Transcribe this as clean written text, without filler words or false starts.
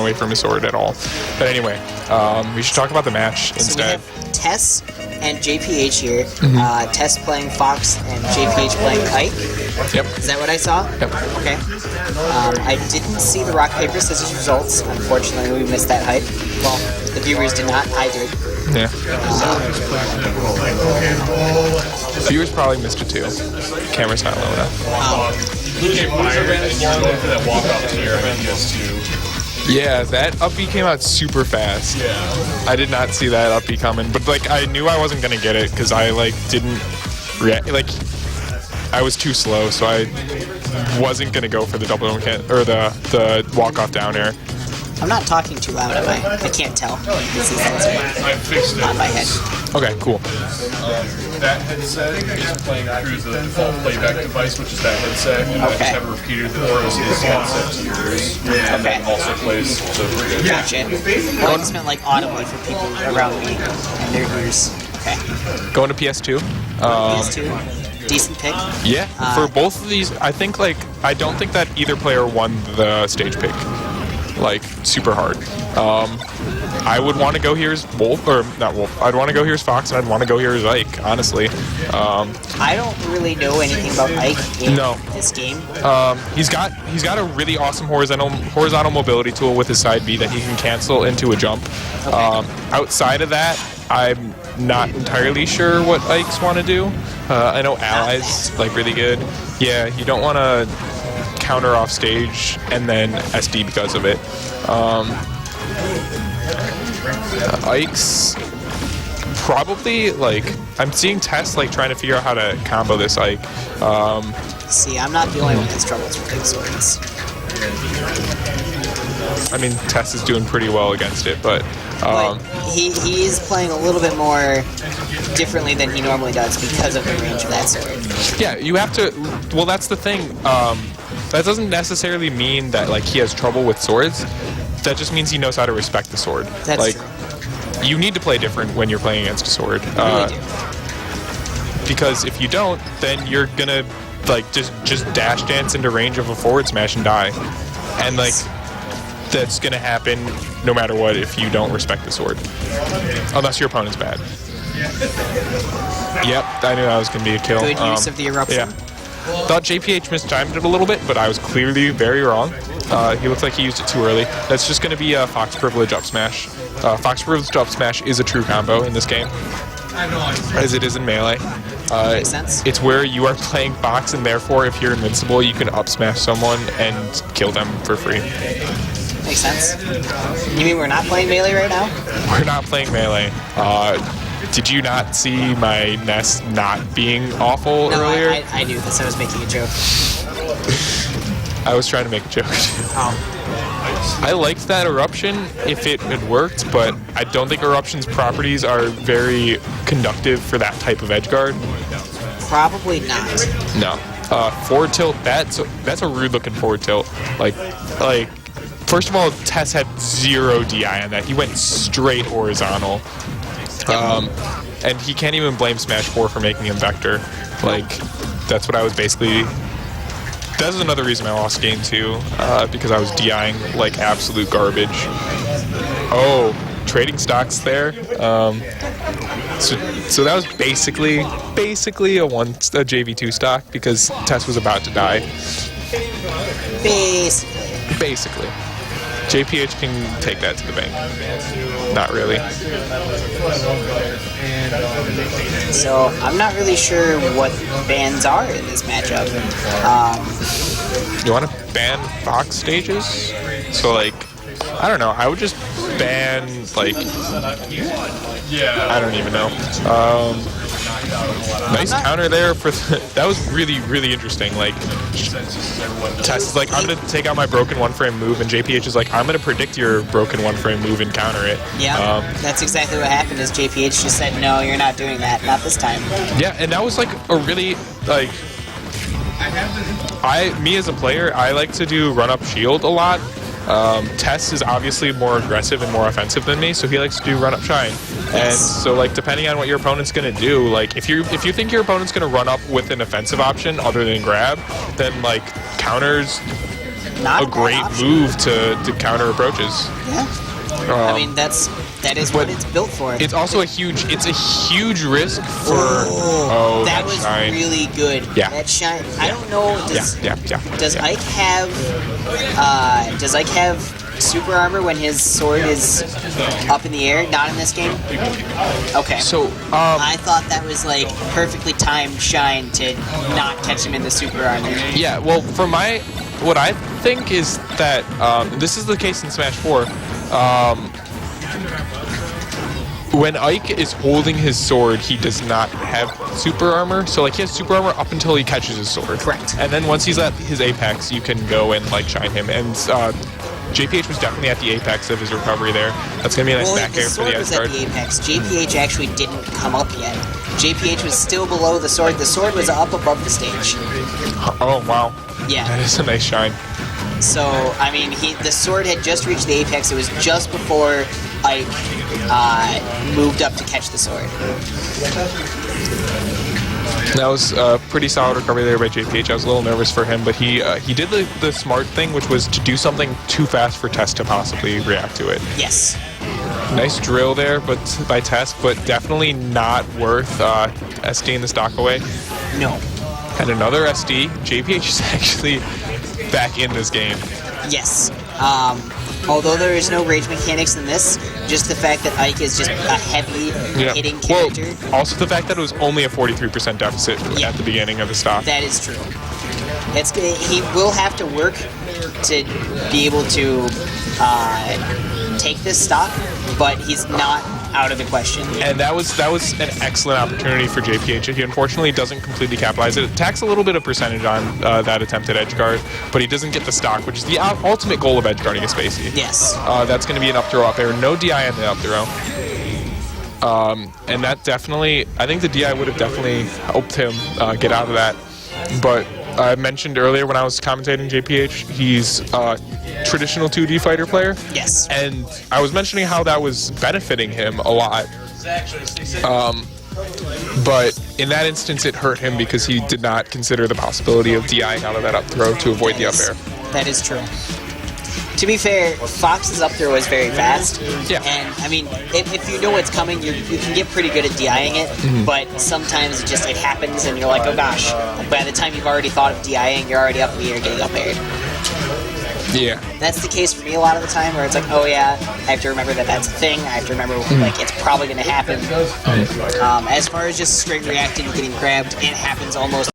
away from his sword at all. But anyway, we should talk about the match instead. So we have Tess and JPH here. Tess playing Fox and JPH playing Kite. Yep. Is that what I saw? Yep. Okay. I didn't see the rock, paper, scissors results. Unfortunately, we missed that hype. Well, the viewers did not. I did. Yeah. Viewers probably missed it too. Camera's not low enough. Yeah, that up B came out super fast. Yeah. I did not see that up B coming, but like I knew I wasn't gonna get it because I like didn't react. Like I was too slow, so I wasn't gonna go for the double or the walk off down air. I'm not talking too loud, am I? I can't tell. This is I fixed it. on my head. Okay, cool. That headset is playing through the default playback device, which is that headset, and I just have a repeater that throws his headset to yours, and then also plays the Gotcha. Well, I just meant like audibly for people around me and their ears. Okay. Going to PS2. PS2. Decent pick. Yeah, for both of these, I think like I don't think that either player won the stage pick like super hard. I would want to go here as Wolf, or not Wolf. I'd want to go here as Fox, and I'd want to go here as Ike. Honestly, I don't really know anything about Ike in this game. He's got a really awesome horizontal mobility tool with his side B that he can cancel into a jump. Okay. Outside of that, I'm not entirely sure what Ikes want to do. I know Ally's like really good. Yeah, you don't want to counter off stage and then SD because of it. Ike's probably like I'm seeing Tess like trying to figure out how to combo this Ike. See, I'm not the only one that struggles with big swords. I mean, Tess is doing pretty well against it, but he's playing a little bit more differently than he normally does because of the range of that sword. yeah, you have to. Well, that's the thing. That doesn't necessarily mean that like he has trouble with swords. That just means he knows how to respect the sword. That's like, true. You need to play different when you're playing against a sword. You really do. Because if you don't, then you're gonna like just dash dance into range of a forward smash and die, and like that's gonna happen no matter what if you don't respect the sword, unless your opponent's bad. Yep, I knew that was gonna be a kill. Good use of the eruption. Yeah. Thought JPH mistimed it a little bit, but I was clearly very wrong. He looked like he used it too early. That's just going to be a Fox Privilege up smash. Fox Privilege up smash is a true combo in this game, as it is in Melee. Makes sense. It's where you are playing Fox, and therefore, if you're invincible, you can up smash someone and kill them for free. Makes sense. You mean we're not playing Melee right now? We're not playing Melee. Did you not see my Ness not being awful earlier? I knew this. I was making a joke. I was trying to make a joke. Oh. I liked that eruption if it had worked, but I don't think eruption's properties are very conductive for that type of edge guard. Probably not. No. Forward tilt, that's a rude looking forward tilt. Like first of all, Tess had 0 DI on that. He went straight horizontal. And he can't even blame Smash 4 for making him Vector. Like, that's what I was basically... That's another reason I lost game 2, because I was DIing like absolute garbage. Oh, trading stocks there. So that was basically a JV2 stock because Tess was about to die. Basically. JPH can take that to the bank. Not really. So I'm not really sure what bans are in this matchup. You want to ban Fox stages? So like, I don't know. I would just ban like, I don't even know. Nice counter there for that was really interesting. Like, Tess is like, I'm gonna take out my broken 1-frame move, and JPH is like, I'm gonna predict your broken 1-frame move and counter it. Yeah, that's exactly what happened. Is JPH just said, no, you're not doing that, not this time. Yeah, and that was like a really like. Me as a player, I like to do run-up shield a lot. Tess is obviously more aggressive and more offensive than me, so he likes to do run-up shine. And so, like, depending on what your opponent's gonna do, like, if you think your opponent's gonna run up with an offensive option other than grab, then like counters not a great move to counter approaches. Yeah. I mean, that is what it's built for. It's also a huge risk for. Oh, that was shine. Really good. Yeah. That shine. I don't know. Does Ike have super armor when his sword is up in the air? Not in this game. Okay. So I thought that was like perfectly timed shine to not catch him in the super armor. yeah. Well, what I think is that this is the case in Smash 4. When Ike is holding his sword, he does not have super armor. So, like, he has super armor up until he catches his sword. Correct. And then once he's at his apex, you can go and, like, shine him. And JPH was definitely at the apex of his recovery there. That's going to be a nice back air for the sword was at the apex. JPH actually didn't come up yet. JPH was still below the sword. The sword was up above the stage. Oh, wow. Yeah. That is a nice shine. So, I mean, the sword had just reached the apex. It was just before Ike moved up to catch the sword. That was a pretty solid recovery there by JPH. I was a little nervous for him, but he did the smart thing, which was to do something too fast for Tess to possibly react to it. Yes. Nice drill there by Tess, but definitely not worth SDing the stock away. No. And another SD. JPH is actually back in this game. Yes. Although there is no rage mechanics in this, just the fact that Ike is just a heavy hitting character. Well, also the fact that it was only a 43% deficit at the beginning of the stock. That is true. He will have to work to be able to take this stock, but he's not out of the question. And that was an excellent opportunity for JPH. He unfortunately doesn't completely capitalize it. It tacks a little bit of percentage on that attempted edge guard, but he doesn't get the stock, which is the ultimate goal of edge guarding a Spacey. Yes. That's going to be an up throw up air. No DI in the up throw. And that definitely, I think the DI would have definitely helped him get out of that. But I mentioned earlier when I was commentating JPH, he's a traditional 2D fighter player. Yes. And I was mentioning how that was benefiting him a lot. But in that instance, it hurt him because he did not consider the possibility of DIing out of that up throw to avoid the up air. That is true. To be fair, Fox's up throw is very fast. Yeah. And, I mean, if you know what's coming, you can get pretty good at DIing it, but sometimes it happens and you're like, oh gosh. By the time you've already thought of DIing, you're already up in the air getting up aired. Yeah. That's the case for me a lot of the time, where it's like, oh yeah, I have to remember that that's a thing. I have to remember, like, it's probably going to happen. As far as just straight reacting and getting grabbed, it happens almost